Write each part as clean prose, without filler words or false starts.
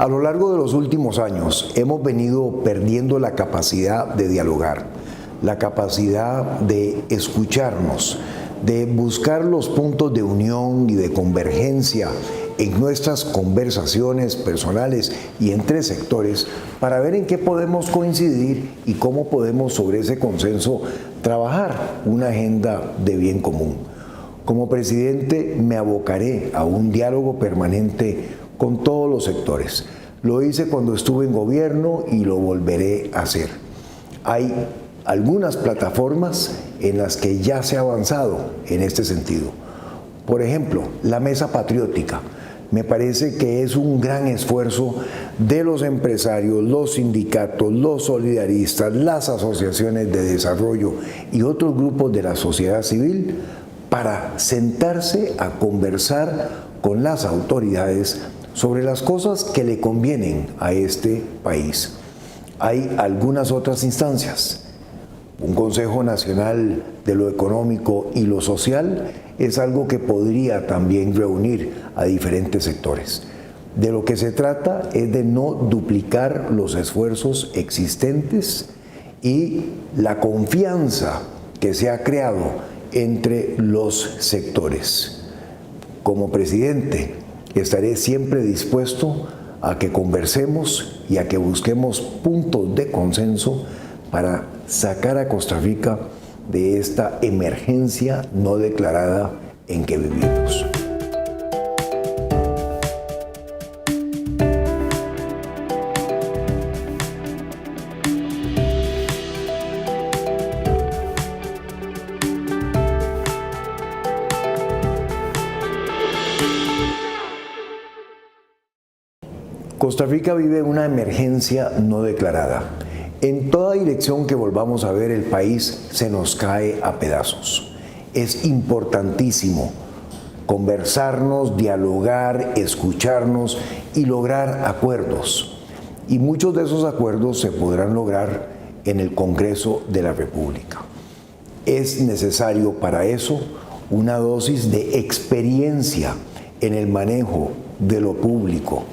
A lo largo de los últimos años hemos venido perdiendo la capacidad de dialogar, la capacidad de escucharnos, de buscar los puntos de unión y de convergencia en nuestras conversaciones personales y entre sectores para ver en qué podemos coincidir y cómo podemos sobre ese consenso trabajar una agenda de bien común. Como presidente me abocaré a un diálogo permanente con todos los sectores. Lo hice cuando estuve en gobierno y lo volveré a hacer. Hay algunas plataformas en las que ya se ha avanzado en este sentido. Por ejemplo, la Mesa Patriótica. Me parece que es un gran esfuerzo de los empresarios, los sindicatos, los solidaristas, las asociaciones de desarrollo y otros grupos de la sociedad civil para sentarse a conversar con las autoridades sobre las cosas que le convienen a este país. Hay algunas otras instancias. Un Consejo Nacional de lo Económico y lo Social es algo que podría también reunir a diferentes sectores. De lo que se trata es de no duplicar los esfuerzos existentes y la confianza que se ha creado entre los sectores. Como presidente, estaré siempre dispuesto a que conversemos y a que busquemos puntos de consenso para sacar a Costa Rica de esta emergencia no declarada en que vivimos. Costa Rica vive una emergencia no declarada. En toda dirección que volvamos a ver, el país se nos cae a pedazos. Es importantísimo conversarnos, dialogar, escucharnos y lograr acuerdos. Y muchos de esos acuerdos se podrán lograr en el Congreso de la República. Es necesario para eso una dosis de experiencia en el manejo de lo público,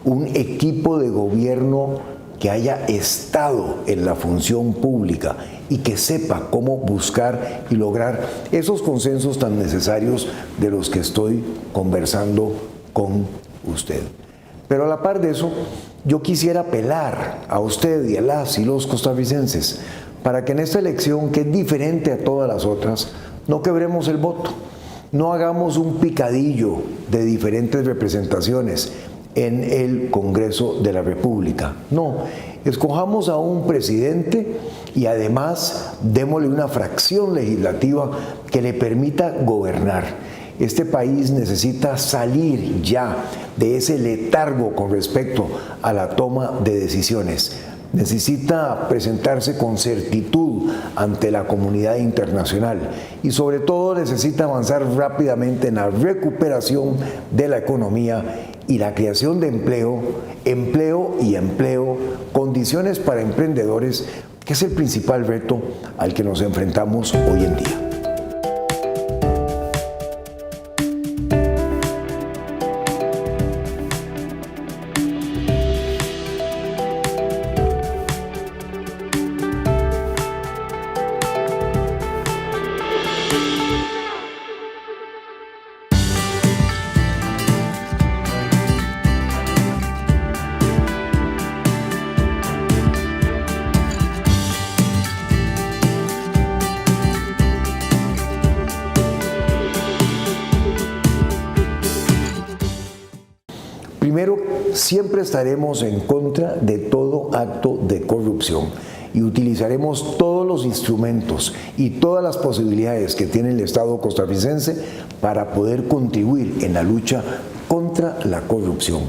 un equipo de gobierno que haya estado en la función pública y que sepa cómo buscar y lograr esos consensos tan necesarios de los que estoy conversando con usted. Pero a la par de eso, yo quisiera apelar a usted y a las y los costarricenses para que en esta elección, que es diferente a todas las otras, no quebremos el voto, no hagamos un picadillo de diferentes representaciones en el Congreso de la República. No, escojamos a un presidente y además démosle una fracción legislativa que le permita gobernar. Este país necesita salir ya de ese letargo con respecto a la toma de decisiones. Necesita presentarse con certitud ante la comunidad internacional y sobre todo necesita avanzar rápidamente en la recuperación de la economía y la creación de empleo, condiciones para emprendedores, que es el principal reto al que nos enfrentamos hoy en día. Primero, siempre estaremos en contra de todo acto de corrupción y utilizaremos todos los instrumentos y todas las posibilidades que tiene el Estado costarricense para poder contribuir en la lucha contra la corrupción.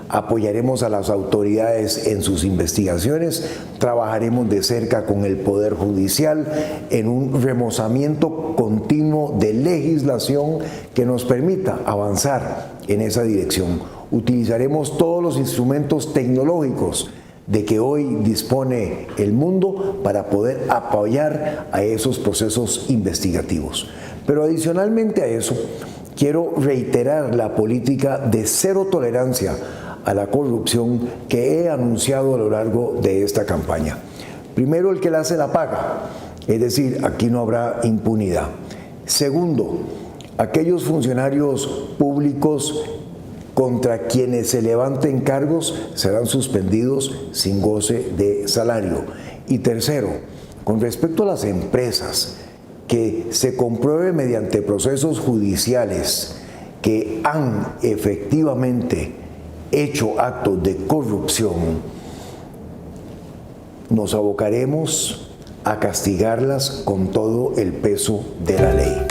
Apoyaremos a las autoridades en sus investigaciones, trabajaremos de cerca con el Poder Judicial en un remozamiento continuo de legislación que nos permita avanzar en esa dirección. Utilizaremos todos los instrumentos tecnológicos de que hoy dispone el mundo para poder apoyar a esos procesos investigativos. Pero adicionalmente a eso, quiero reiterar la política de cero tolerancia a la corrupción que he anunciado a lo largo de esta campaña. Primero, el que la hace la paga, es decir, aquí no habrá impunidad. Segundo, aquellos funcionarios públicos contra quienes se levanten cargos serán suspendidos sin goce de salario. Y tercero, con respecto a las empresas que se compruebe mediante procesos judiciales que han efectivamente hecho actos de corrupción, nos abocaremos a castigarlas con todo el peso de la ley.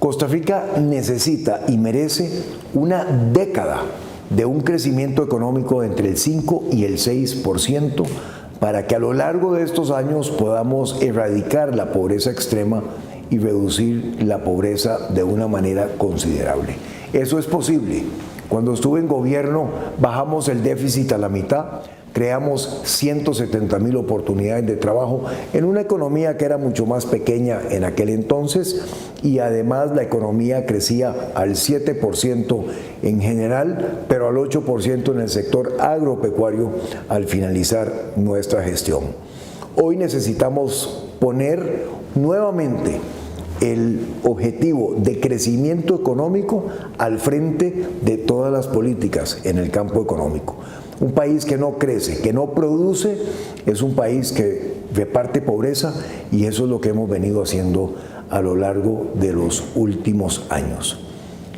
Costa Rica necesita y merece una década de un crecimiento económico entre el 5 y el 6% para que a lo largo de estos años podamos erradicar la pobreza extrema y reducir la pobreza de una manera considerable. Eso es posible. Cuando estuve en gobierno bajamos el déficit a la mitad, creamos 170,000 oportunidades de trabajo en una economía que era mucho más pequeña en aquel entonces y además la economía crecía al 7% en general, pero al 8% en el sector agropecuario al finalizar nuestra gestión. Hoy necesitamos poner nuevamente el objetivo de crecimiento económico al frente de todas las políticas en el campo económico. Un país que no crece, que no produce, es un país que reparte pobreza y eso es lo que hemos venido haciendo a lo largo de los últimos años.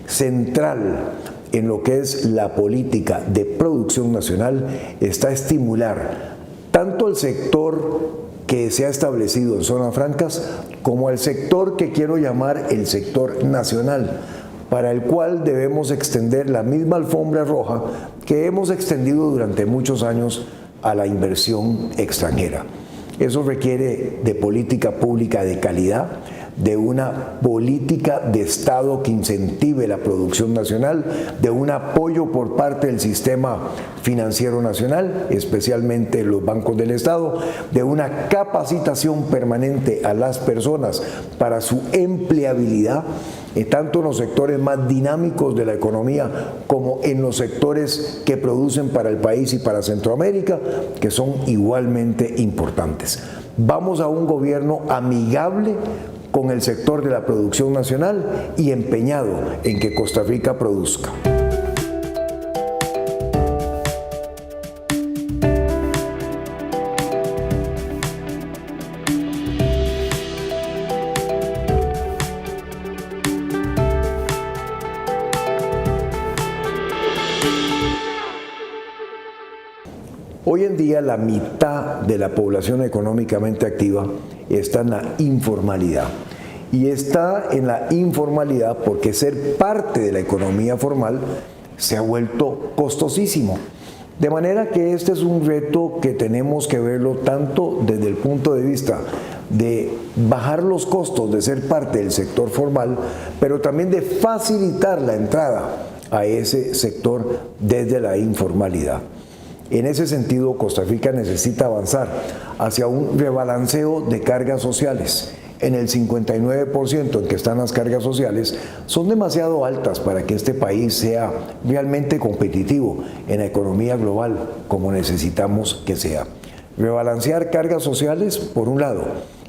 Central en lo que es la política de producción nacional está estimular tanto el sector que se ha establecido en zonas francas como al sector que quiero llamar el sector nacional, para el cual debemos extender la misma alfombra roja que hemos extendido durante muchos años a la inversión extranjera. Eso requiere de política pública de calidad, de una política de Estado que incentive la producción nacional, de un apoyo por parte del sistema financiero nacional, especialmente los bancos del Estado, de una capacitación permanente a las personas para su empleabilidad, tanto en los sectores más dinámicos de la economía como en los sectores que producen para el país y para Centroamérica, que son igualmente importantes. Vamos a un gobierno amigable con el sector de la producción nacional y empeñado en que Costa Rica produzca. Hoy en día la mitad de la población económicamente activa está en la informalidad. Y está en la informalidad porque ser parte de la economía formal se ha vuelto costosísimo. De manera que este es un reto que tenemos que verlo tanto desde el punto de vista de bajar los costos de ser parte del sector formal, pero también de facilitar la entrada a ese sector desde la informalidad. En ese sentido, Costa Rica necesita avanzar hacia un rebalanceo de cargas sociales. En el 59% en que están las cargas sociales son demasiado altas para que este país sea realmente competitivo en la economía global como necesitamos que sea. Rebalancear cargas sociales por un lado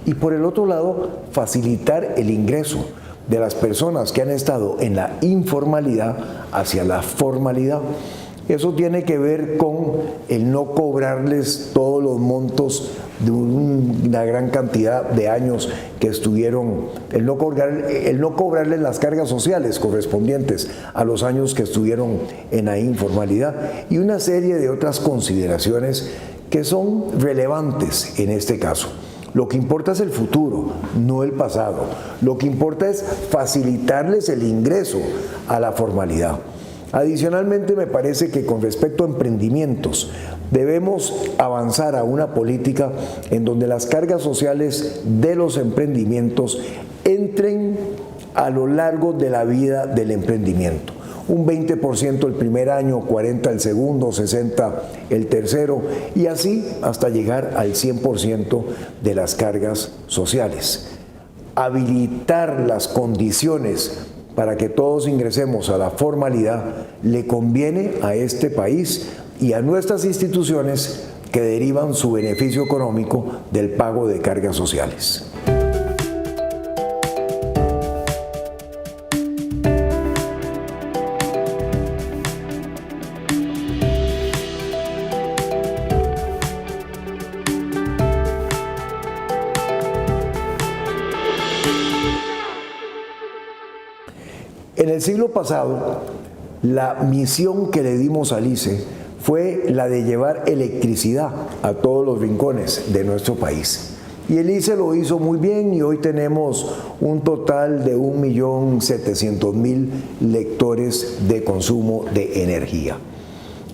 y por el otro lado facilitar el ingreso de las personas que han estado en la informalidad hacia la formalidad. Eso tiene que ver con el no cobrarles todos los montos de una gran cantidad de años que estuvieron, el no cobrarles las cargas sociales correspondientes a los años que estuvieron en la informalidad y una serie de otras consideraciones que son relevantes en este caso. Lo que importa es el futuro, no el pasado. Lo que importa es facilitarles el ingreso a la formalidad. Adicionalmente, me parece que con respecto a emprendimientos, Debemos avanzar a una política en donde las cargas sociales de los emprendimientos entren a lo largo de la vida del emprendimiento. Un 20% el primer año, 40% el segundo, 60% el tercero y así hasta llegar al 100% de las cargas sociales. Habilitar las condiciones para que todos ingresemos a la formalidad le conviene a este país y a nuestras instituciones que derivan su beneficio económico del pago de cargas sociales. En el siglo pasado, la misión que le dimos al ICE fue la de llevar electricidad a todos los rincones de nuestro país. Y el ICE lo hizo muy bien y hoy tenemos un total de 1.700.000 lectores de consumo de energía.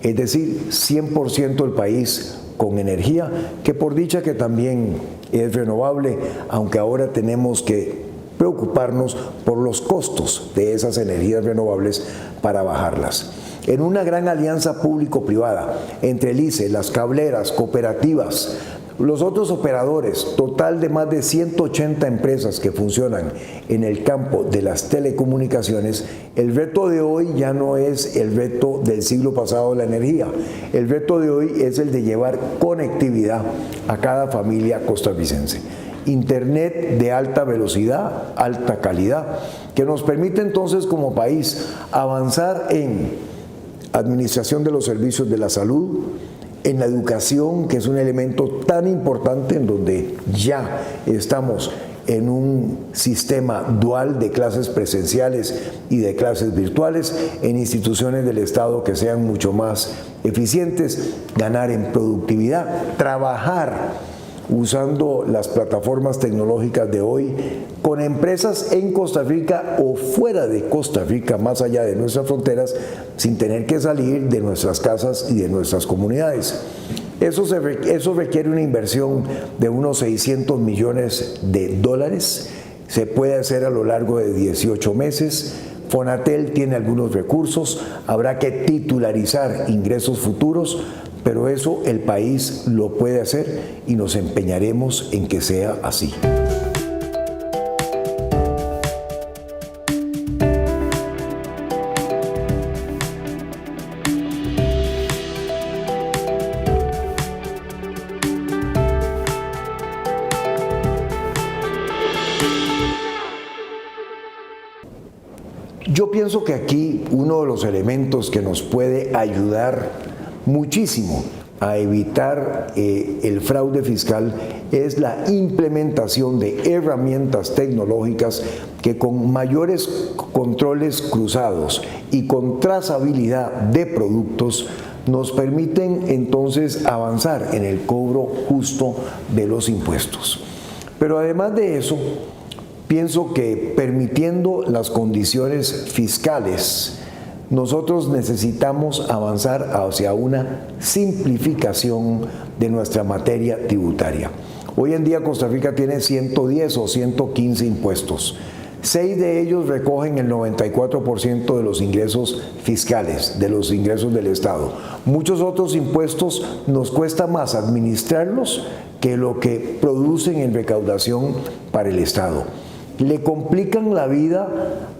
Es decir, 100% del país con energía, que por dicha que también es renovable, aunque ahora tenemos que preocuparnos por los costos de esas energías renovables para bajarlas. En una gran alianza público-privada entre el ICE, las cableras, cooperativas, los otros operadores, total de más de 180 empresas que funcionan en el campo de las telecomunicaciones, el reto de hoy ya no es el reto del siglo pasado de la energía. El reto de hoy es el de llevar conectividad a cada familia costarricense. Internet de alta velocidad, alta calidad, que nos permite entonces como país avanzar en administración de los servicios de la salud, en la educación, que es un elemento tan importante en donde ya estamos en un sistema dual de clases presenciales y de clases virtuales, en instituciones del Estado que sean mucho más eficientes, ganar en productividad, trabajar usando las plataformas tecnológicas de hoy con empresas en Costa Rica o fuera de Costa Rica, más allá de nuestras fronteras, sin tener que salir de nuestras casas y de nuestras comunidades. Eso requiere una inversión de unos 600 millones de dólares. Se puede hacer a lo largo de 18 meses. Fonatel tiene algunos recursos, habrá que titularizar ingresos futuros, pero eso el país lo puede hacer y nos empeñaremos en que sea así. Yo pienso que aquí uno de los elementos que nos puede ayudar muchísimo a evitar el fraude fiscal es la implementación de herramientas tecnológicas que con mayores controles cruzados y con trazabilidad de productos nos permiten entonces avanzar en el cobro justo de los impuestos. Pero además de eso, pienso que permitiendo las condiciones fiscales, nosotros necesitamos avanzar hacia una simplificación de nuestra materia tributaria. Hoy en día Costa Rica tiene 110 o 115 impuestos. 6 de ellos recogen el 94% de los ingresos fiscales, de los ingresos del Estado. Muchos otros impuestos nos cuesta más administrarlos que lo que producen en recaudación para el Estado. Le complican la vida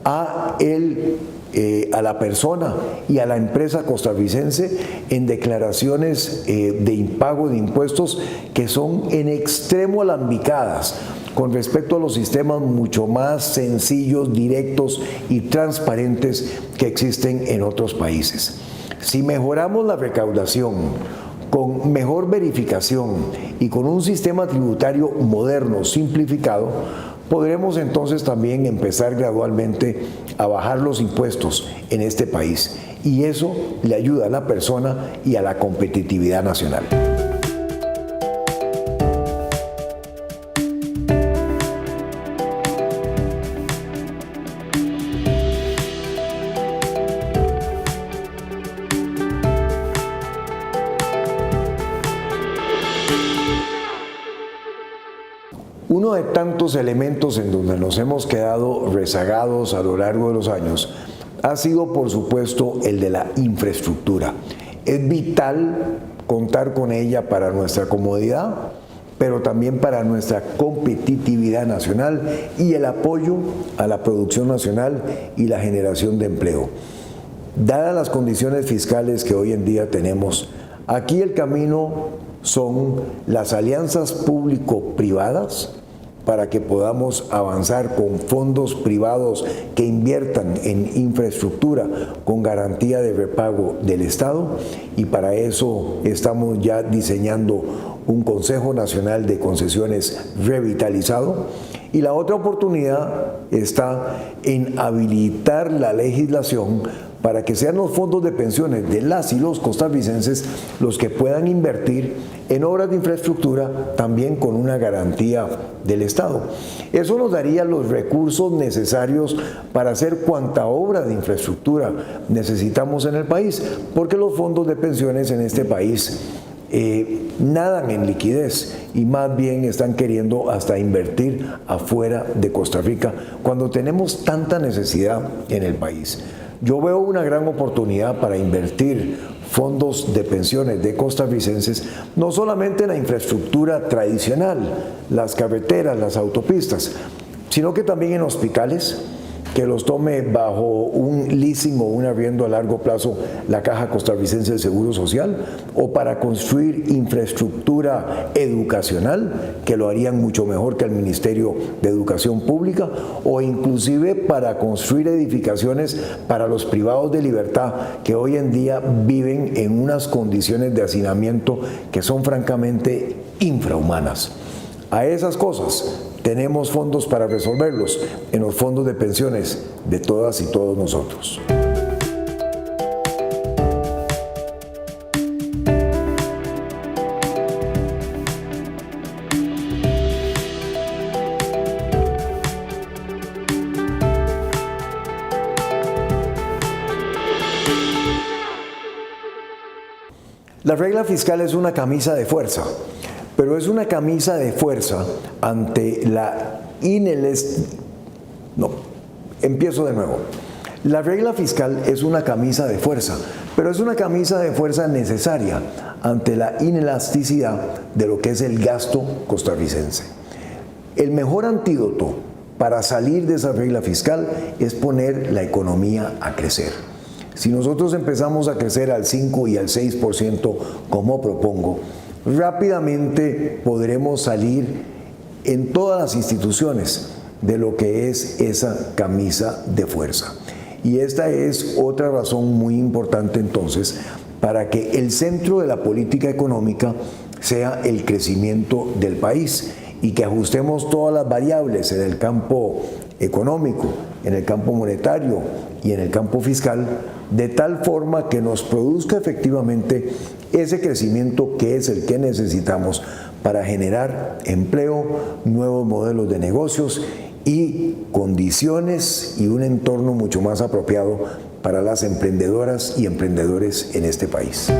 a la persona y a la empresa costarricense en declaraciones de impago de impuestos que son en extremo alambicadas con respecto a los sistemas mucho más sencillos, directos y transparentes que existen en otros países. Si mejoramos la recaudación con mejor verificación y con un sistema tributario moderno, simplificado, podremos entonces también empezar gradualmente a bajar los impuestos en este país y eso le ayuda a la persona y a la competitividad nacional. de tantos elementos en donde nos hemos quedado rezagados a lo largo de los años ha sido, por supuesto, el de la infraestructura. Es vital contar con ella para nuestra comodidad, pero también para nuestra competitividad nacional y el apoyo a la producción nacional y la generación de empleo. Dadas las condiciones fiscales que hoy en día tenemos, aquí el camino son las alianzas público-privadas para que podamos avanzar con fondos privados que inviertan en infraestructura con garantía de repago del Estado, y para eso estamos ya diseñando un Consejo Nacional de Concesiones revitalizado. Y la otra oportunidad está en habilitar la legislación para que sean los fondos de pensiones de las y los costarricenses los que puedan invertir en obras de infraestructura también con una garantía del Estado. Eso nos daría los recursos necesarios para hacer cuanta obra de infraestructura necesitamos en el país, porque los fondos de pensiones en este país nadan en liquidez y más bien están queriendo hasta invertir afuera de Costa Rica cuando tenemos tanta necesidad en el país. Yo veo una gran oportunidad para invertir fondos de pensiones de costarricenses, no solamente en la infraestructura tradicional, las carreteras, las autopistas, sino que también en hospitales, que los tome bajo un leasing o un arriendo a largo plazo la Caja Costarricense de Seguro Social, o para construir infraestructura educacional, que lo harían mucho mejor que el Ministerio de Educación Pública, o inclusive para construir edificaciones para los privados de libertad que hoy en día viven en unas condiciones de hacinamiento que son francamente infrahumanas. A esas cosas tenemos fondos para resolverlos en los fondos de pensiones de todas y todos nosotros. La regla fiscal es una camisa de fuerza, pero es una camisa de fuerza ante la La regla fiscal es una camisa de fuerza, pero es una camisa de fuerza necesaria ante la inelasticidad de lo que es el gasto costarricense. El mejor antídoto para salir de esa regla fiscal es poner la economía a crecer. Si nosotros empezamos a crecer al 5 y al 6%, como propongo, rápidamente podremos salir en todas las instituciones de lo que es esa camisa de fuerza. Y esta es otra razón muy importante entonces para que el centro de la política económica sea el crecimiento del país y que ajustemos todas las variables en el campo económico, en el campo monetario y en el campo fiscal, de tal forma que nos produzca efectivamente ese crecimiento que es el que necesitamos para generar empleo, nuevos modelos de negocios y condiciones y un entorno mucho más apropiado para las emprendedoras y emprendedores en este país.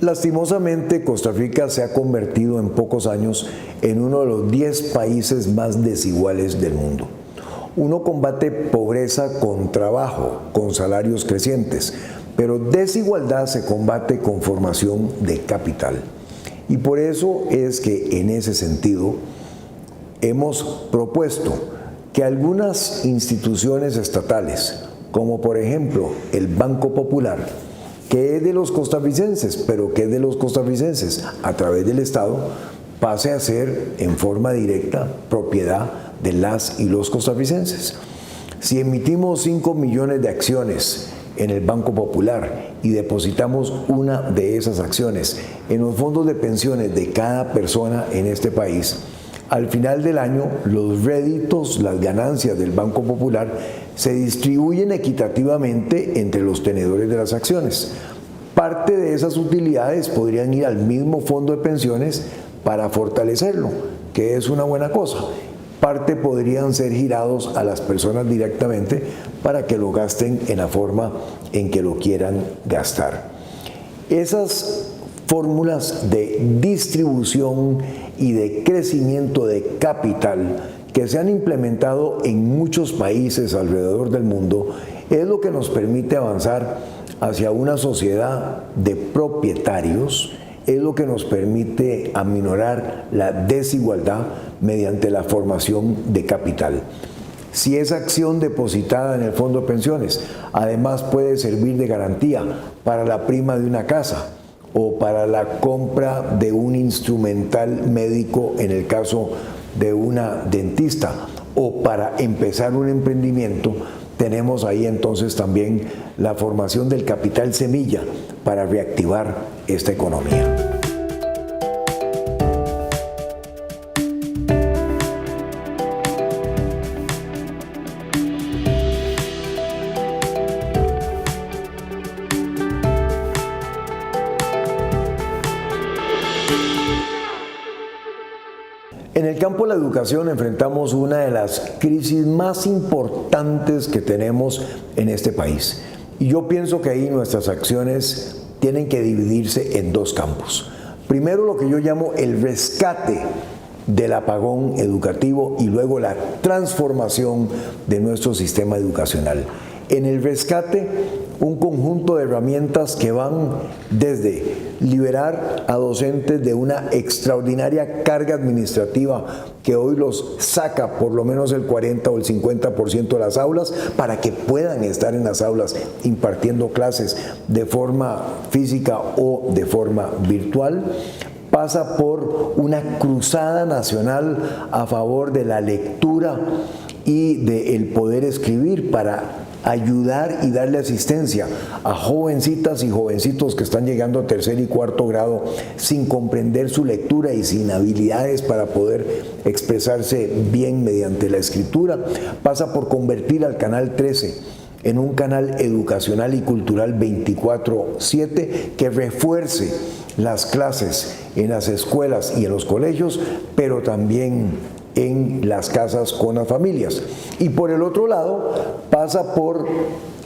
Lastimosamente, Costa Rica se ha convertido en pocos años en uno de los 10 países más desiguales del mundo. Uno combate pobreza con trabajo, con salarios crecientes, pero desigualdad se combate con formación de capital. Y por eso es que en ese sentido hemos propuesto que algunas instituciones estatales, como por ejemplo el Banco Popular, que es de los costarricenses, pero que es de los costarricenses a través del Estado, pase a ser en forma directa propiedad de las y los costarricenses. Si emitimos 5 millones de acciones en el Banco Popular y depositamos una de esas acciones en los fondos de pensiones de cada persona en este país, al final del año los réditos, las ganancias del Banco Popular se distribuyen equitativamente entre los tenedores de las acciones. Parte de esas utilidades podrían ir al mismo fondo de pensiones para fortalecerlo, que es una buena cosa. Parte podrían ser girados a las personas directamente para que lo gasten en la forma en que lo quieran gastar. Esas fórmulas de distribución y de crecimiento de capital que se han implementado en muchos países alrededor del mundo es lo que nos permite avanzar hacia una sociedad de propietarios, es lo que nos permite aminorar la desigualdad mediante la formación de capital. Si esa acción depositada en el fondo de pensiones además puede servir de garantía para la prima de una casa o para la compra de un instrumental médico en el caso de una dentista o para empezar un emprendimiento, tenemos ahí entonces también la formación del capital semilla para reactivar esta economía. En el campo de la educación enfrentamos una de las crisis más importantes que tenemos en este país. Y yo pienso que ahí nuestras acciones tienen que dividirse en dos campos. Primero, lo que yo llamo el rescate del apagón educativo y luego la transformación de nuestro sistema educacional. En el rescate, un conjunto de herramientas que van desde liberar a docentes de una extraordinaria carga administrativa que hoy los saca por lo menos el 40 o el 50% de las aulas para que puedan estar en las aulas impartiendo clases de forma física o de forma virtual. Pasa por una cruzada nacional a favor de la lectura y del poder escribir para ayudar y darle asistencia a jovencitas y jovencitos que están llegando a tercer y cuarto grado sin comprender su lectura y sin habilidades para poder expresarse bien mediante la escritura. Pasa por convertir al Canal 13 en un canal educacional y cultural 24/7 que refuerce las clases en las escuelas y en los colegios, pero también en las casas con las familias. Y por el otro lado, pasa por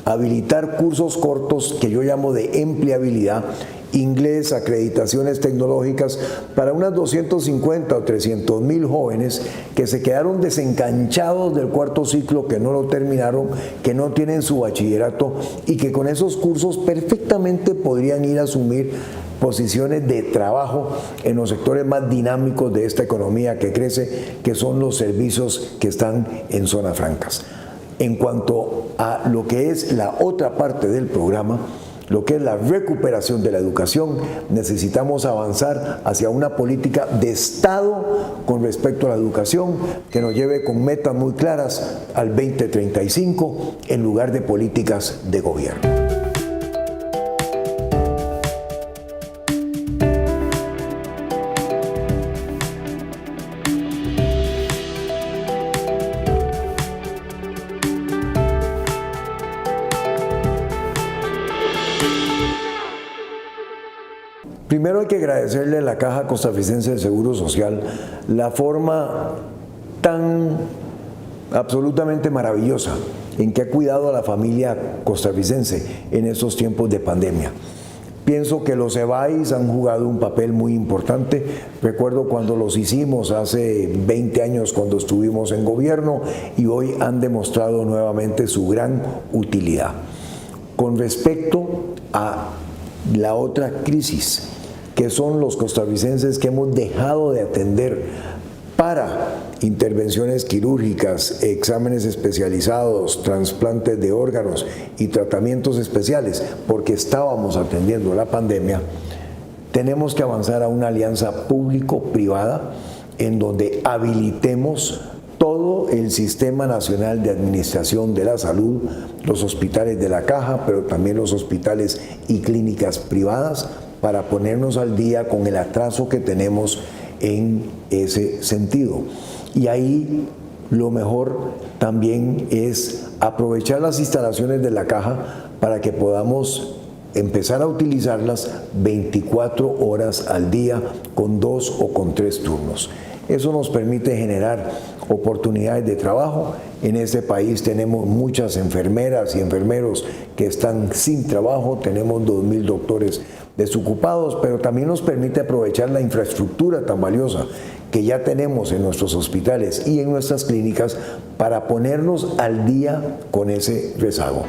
habilitar cursos cortos que yo llamo de empleabilidad, inglés, acreditaciones tecnológicas para unas 250 o 300 mil jóvenes que se quedaron desenganchados del cuarto ciclo, que no lo terminaron, que no tienen su bachillerato y que con esos cursos perfectamente podrían ir a asumir posiciones de trabajo en los sectores más dinámicos de esta economía que crece, que son los servicios que están en zonas francas. En cuanto a lo que es la otra parte del programa, lo que es la recuperación de la educación, necesitamos avanzar hacia una política de Estado con respecto a la educación que nos lleve con metas muy claras al 2035 en lugar de políticas de gobierno. Primero hay que agradecerle a la Caja Costarricense del Seguro Social la forma tan absolutamente maravillosa en que ha cuidado a la familia costarricense en estos tiempos de pandemia. Pienso que los EBAIS han jugado un papel muy importante. Recuerdo cuando los hicimos hace 20 años cuando estuvimos en gobierno y hoy han demostrado nuevamente su gran utilidad. Con respecto a la otra crisis, que son los costarricenses que hemos dejado de atender para intervenciones quirúrgicas, exámenes especializados, trasplantes de órganos y tratamientos especiales, porque estábamos atendiendo la pandemia, tenemos que avanzar a una alianza público-privada en donde habilitemos todo el Sistema Nacional de Administración de la Salud, los hospitales de la Caja, pero también los hospitales y clínicas privadas, para ponernos al día con el atraso que tenemos en ese sentido. Y ahí lo mejor también es aprovechar las instalaciones de la caja para que podamos empezar a utilizarlas 24 horas al día con 2 o con 3 turnos. Eso nos permite generar oportunidades de trabajo. En este país tenemos muchas enfermeras y enfermeros que están sin trabajo, tenemos 2.000 doctores desocupados, pero también nos permite aprovechar la infraestructura tan valiosa que ya tenemos en nuestros hospitales y en nuestras clínicas para ponernos al día con ese rezago.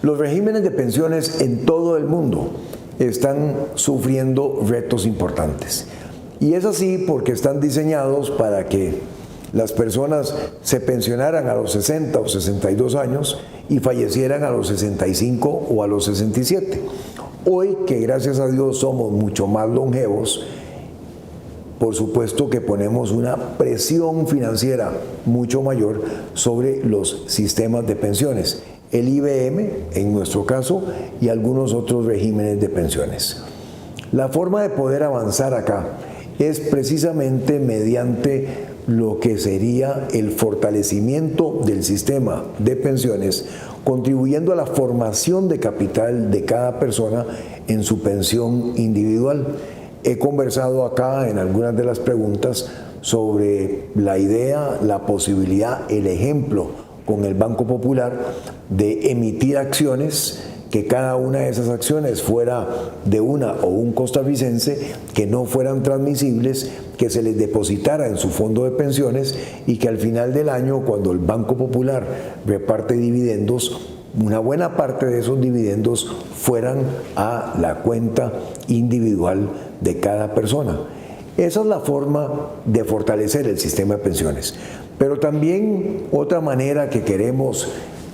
Los regímenes de pensiones en todo el mundo están sufriendo retos importantes. Y es así porque están diseñados para que las personas se pensionaran a los 60 o 62 años y fallecieran a los 65 o a los 67. Hoy, que gracias a Dios somos mucho más longevos, por supuesto que ponemos una presión financiera mucho mayor sobre los sistemas de pensiones. El IBM, en nuestro caso, y algunos otros regímenes de pensiones. La forma de poder avanzar acá es precisamente mediante lo que sería el fortalecimiento del sistema de pensiones, contribuyendo a la formación de capital de cada persona en su pensión individual. He conversado acá en algunas de las preguntas sobre la idea, la posibilidad, el ejemplo con el Banco Popular de emitir acciones, que cada una de esas acciones fuera de una o un costarricense, que no fueran transmisibles, que se les depositara en su fondo de pensiones y que al final del año, cuando el Banco Popular reparte dividendos, una buena parte de esos dividendos fueran a la cuenta individual de cada persona. Esa es la forma de fortalecer el sistema de pensiones. Pero también otra manera que queremos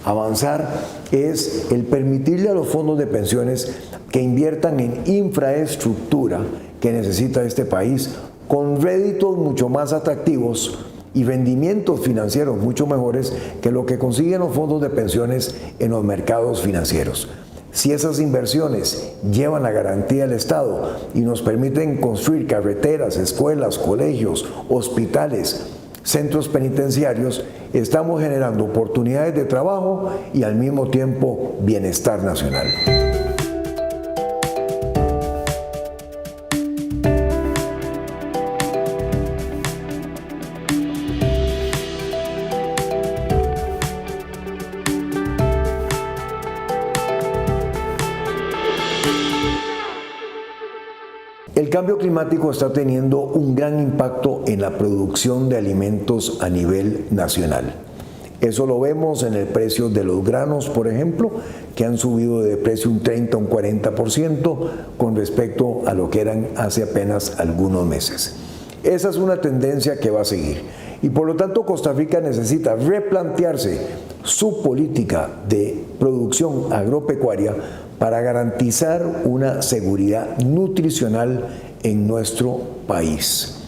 avanzar es el permitirle a los fondos de pensiones que inviertan en infraestructura que necesita este país con réditos mucho más atractivos y rendimientos financieros mucho mejores que lo que consiguen los fondos de pensiones en los mercados financieros. Si esas inversiones llevan la garantía del Estado y nos permiten construir carreteras, escuelas, colegios, hospitales, centros penitenciarios, estamos generando oportunidades de trabajo y al mismo tiempo bienestar nacional. El cambio climático está teniendo un gran impacto en la producción de alimentos a nivel nacional. Eso lo vemos en el precio de los granos, por ejemplo, que han subido de precio un 30 o un 40% con respecto a lo que eran hace apenas algunos meses. Esa es una tendencia que va a seguir y por lo tanto Costa Rica necesita replantearse su política de producción agropecuaria para garantizar una seguridad nutricional en nuestro país.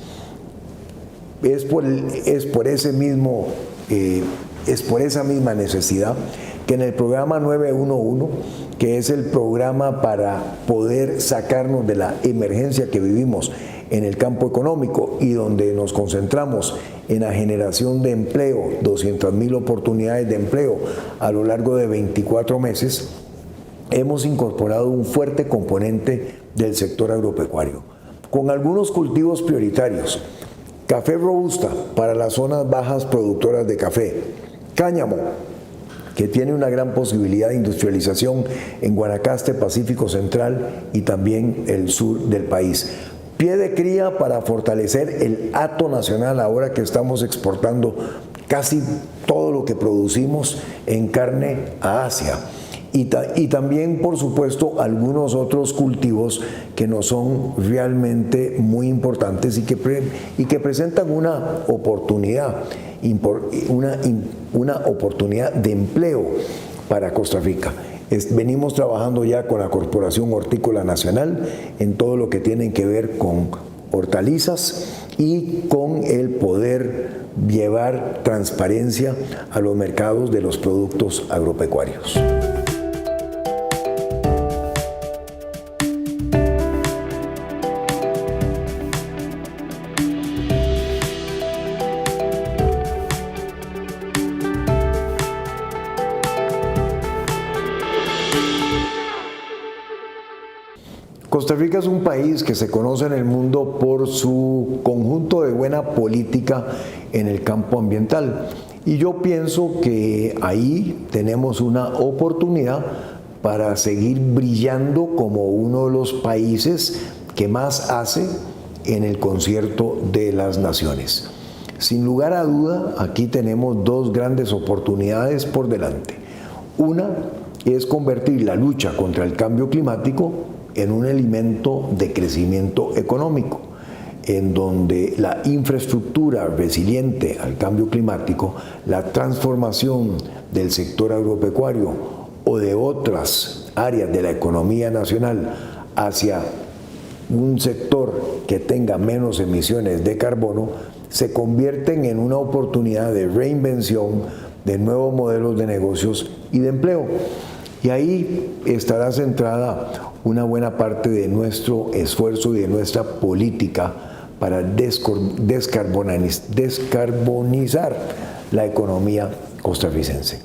Es por esa misma necesidad que en el programa 911, que es el programa para poder sacarnos de la emergencia que vivimos en el campo económico y donde nos concentramos en la generación de empleo, 200,000 oportunidades de empleo a lo largo de 24 meses, hemos incorporado un fuerte componente del sector agropecuario, con algunos cultivos prioritarios: café robusta para las zonas bajas productoras de café, cáñamo, que tiene una gran posibilidad de industrialización en Guanacaste, Pacífico Central y también el sur del país. Pie de cría para fortalecer el hato nacional ahora que estamos exportando casi todo lo que producimos en carne a Asia. Y también, por supuesto, algunos otros cultivos que nos son realmente muy importantes y que presentan una oportunidad de empleo para Costa Rica. Venimos trabajando ya con la Corporación Hortícola Nacional en todo lo que tiene que ver con hortalizas y con el poder llevar transparencia a los mercados de los productos agropecuarios. Costa Rica es un país que se conoce en el mundo por su conjunto de buena política en el campo ambiental. Y yo pienso que ahí tenemos una oportunidad para seguir brillando como uno de los países que más hace en el concierto de las naciones. Sin lugar a duda, aquí tenemos dos grandes oportunidades por delante. Una es convertir la lucha contra el cambio climático en un elemento de crecimiento económico, en donde la infraestructura resiliente al cambio climático, la transformación del sector agropecuario o de otras áreas de la economía nacional hacia un sector que tenga menos emisiones de carbono, se convierten en una oportunidad de reinvención, de nuevos modelos de negocios y de empleo. Y ahí estará centrada una buena parte de nuestro esfuerzo y de nuestra política para descarbonizar la economía costarricense.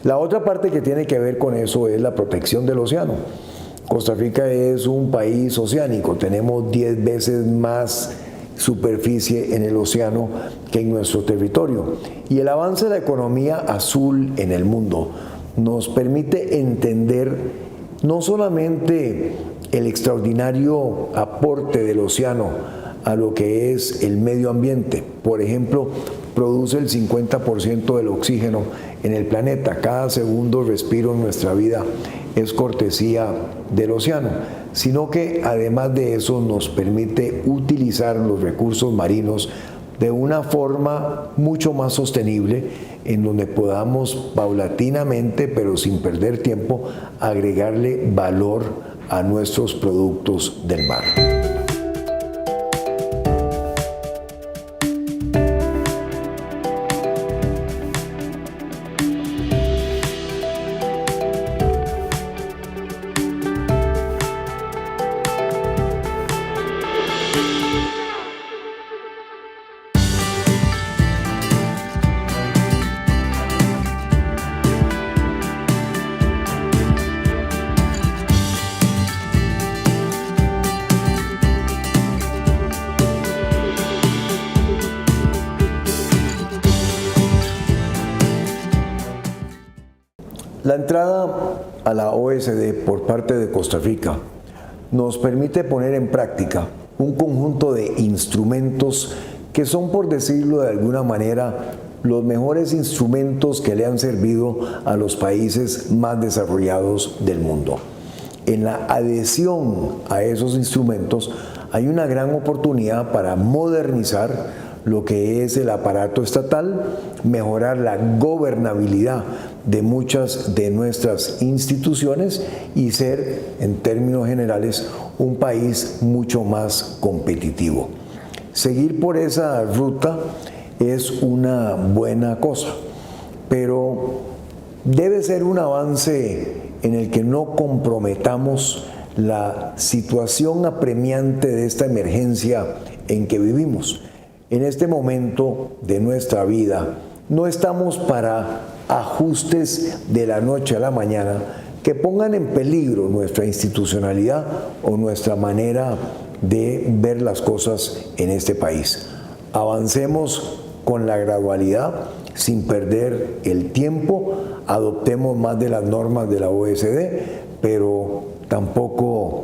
La otra parte que tiene que ver con eso es la protección del océano. Costa Rica es un país oceánico, tenemos 10 veces más superficie en el océano que en nuestro territorio. Y el avance de la economía azul en el mundo nos permite entender no solamente el extraordinario aporte del océano a lo que es el medio ambiente. Por ejemplo, produce el 50% del oxígeno en el planeta. Cada segundo respiro en nuestra vida es cortesía del océano, sino que además de eso nos permite utilizar los recursos marinos de una forma mucho más sostenible, en donde podamos paulatinamente, pero sin perder tiempo, agregarle valor a nuestros productos del mar. La entrada a la OECD por parte de Costa Rica nos permite poner en práctica un conjunto de instrumentos que son, por decirlo de alguna manera, los mejores instrumentos que le han servido a los países más desarrollados del mundo. En la adhesión a esos instrumentos hay una gran oportunidad para modernizar lo que es el aparato estatal, mejorar la gobernabilidad de muchas de nuestras instituciones y ser, en términos generales, un país mucho más competitivo. Seguir por esa ruta es una buena cosa, pero debe ser un avance en el que no comprometamos la situación apremiante de esta emergencia en que vivimos. En este momento de nuestra vida no estamos para ajustes de la noche a la mañana que pongan en peligro nuestra institucionalidad o nuestra manera de ver las cosas en este país. Avancemos con la gradualidad, sin perder el tiempo, adoptemos más de las normas de la OECD, pero tampoco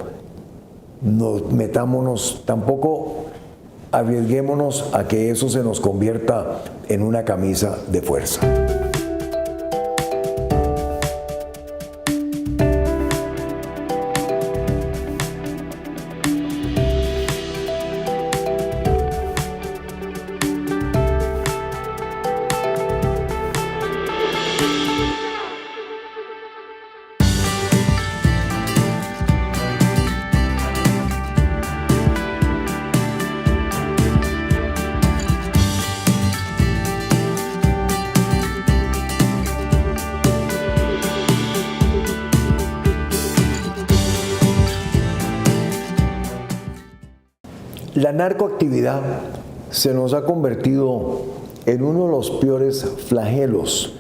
arriesguémonos a que eso se nos convierta en una camisa de fuerza. La narcoactividad se nos ha convertido en uno de los peores flagelos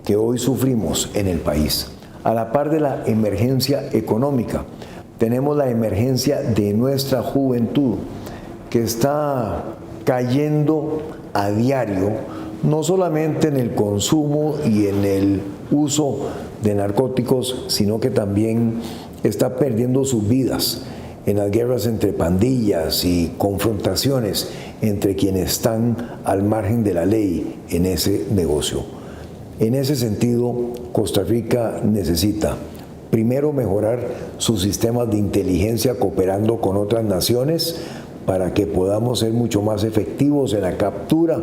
que hoy sufrimos en el país. A la par de la emergencia económica, tenemos la emergencia de nuestra juventud, que está cayendo a diario, no solamente en el consumo y en el uso de narcóticos, sino que también está perdiendo sus vidas en las guerras entre pandillas y confrontaciones entre quienes están al margen de la ley en ese negocio. En ese sentido, Costa Rica necesita, primero, mejorar sus sistemas de inteligencia cooperando con otras naciones para que podamos ser mucho más efectivos en la captura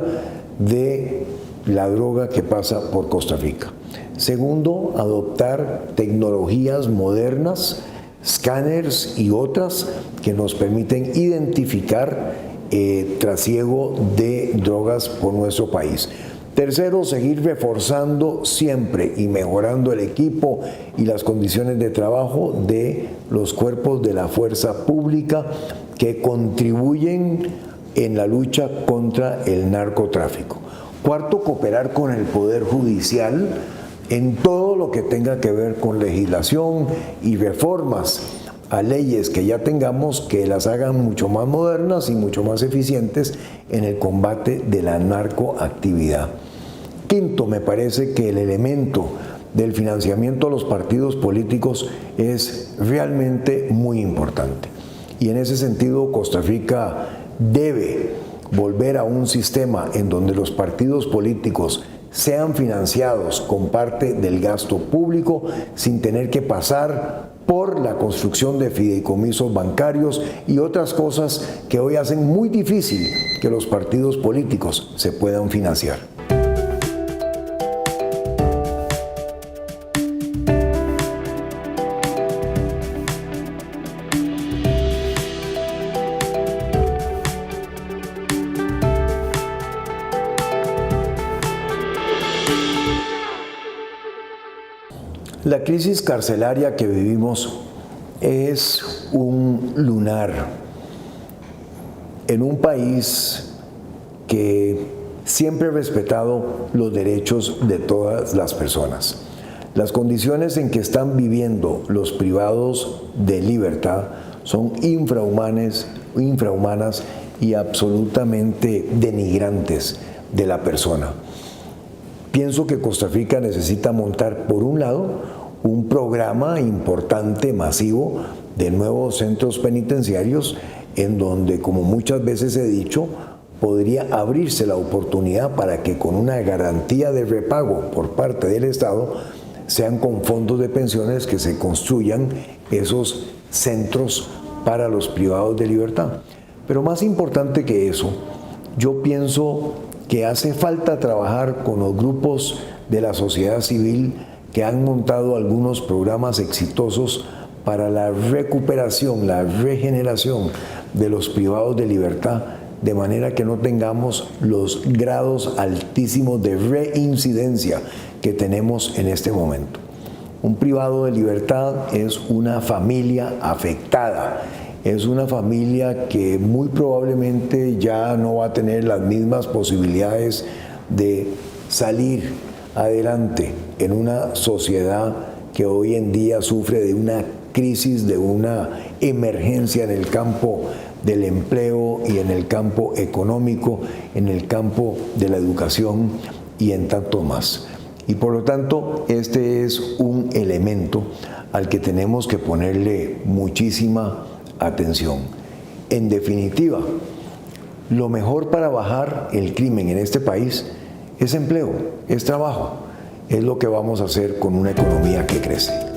de la droga que pasa por Costa Rica. Segundo, adoptar tecnologías modernas, escáneres y otras que nos permiten identificar trasiego de drogas por nuestro país. Tercero, seguir reforzando siempre y mejorando el equipo y las condiciones de trabajo de los cuerpos de la fuerza pública que contribuyen en la lucha contra el narcotráfico. Cuarto, cooperar con el Poder Judicial en todo lo que tenga que ver con legislación y reformas a leyes que ya tengamos, que las hagan mucho más modernas y mucho más eficientes en el combate de la narcoactividad. Quinto, me parece que el elemento del financiamiento a los partidos políticos es realmente muy importante. Y en ese sentido, Costa Rica debe volver a un sistema en donde los partidos políticos sean financiados con parte del gasto público sin tener que pasar por la construcción de fideicomisos bancarios y otras cosas que hoy hacen muy difícil que los partidos políticos se puedan financiar. La crisis carcelaria que vivimos es un lunar en un país que siempre ha respetado los derechos de todas las personas. Las condiciones en que están viviendo los privados de libertad son infrahumanas y absolutamente denigrantes de la persona. Pienso que Costa Rica necesita montar, por un lado, un programa importante, masivo, de nuevos centros penitenciarios, en donde, como muchas veces he dicho, podría abrirse la oportunidad para que con una garantía de repago por parte del Estado, sean con fondos de pensiones que se construyan esos centros para los privados de libertad. Pero más importante que eso, yo pienso que hace falta trabajar con los grupos de la sociedad civil que han montado algunos programas exitosos para la recuperación, la regeneración de los privados de libertad, de manera que no tengamos los grados altísimos de reincidencia que tenemos en este momento. Un privado de libertad es una familia afectada, es una familia que muy probablemente ya no va a tener las mismas posibilidades de salir adelante en una sociedad que hoy en día sufre de una crisis, de una emergencia en el campo del empleo y en el campo económico, en el campo de la educación y en tanto más. Y por lo tanto, este es un elemento al que tenemos que ponerle muchísima atención. En definitiva, lo mejor para bajar el crimen en este país es empleo, es trabajo, es lo que vamos a hacer con una economía que crece.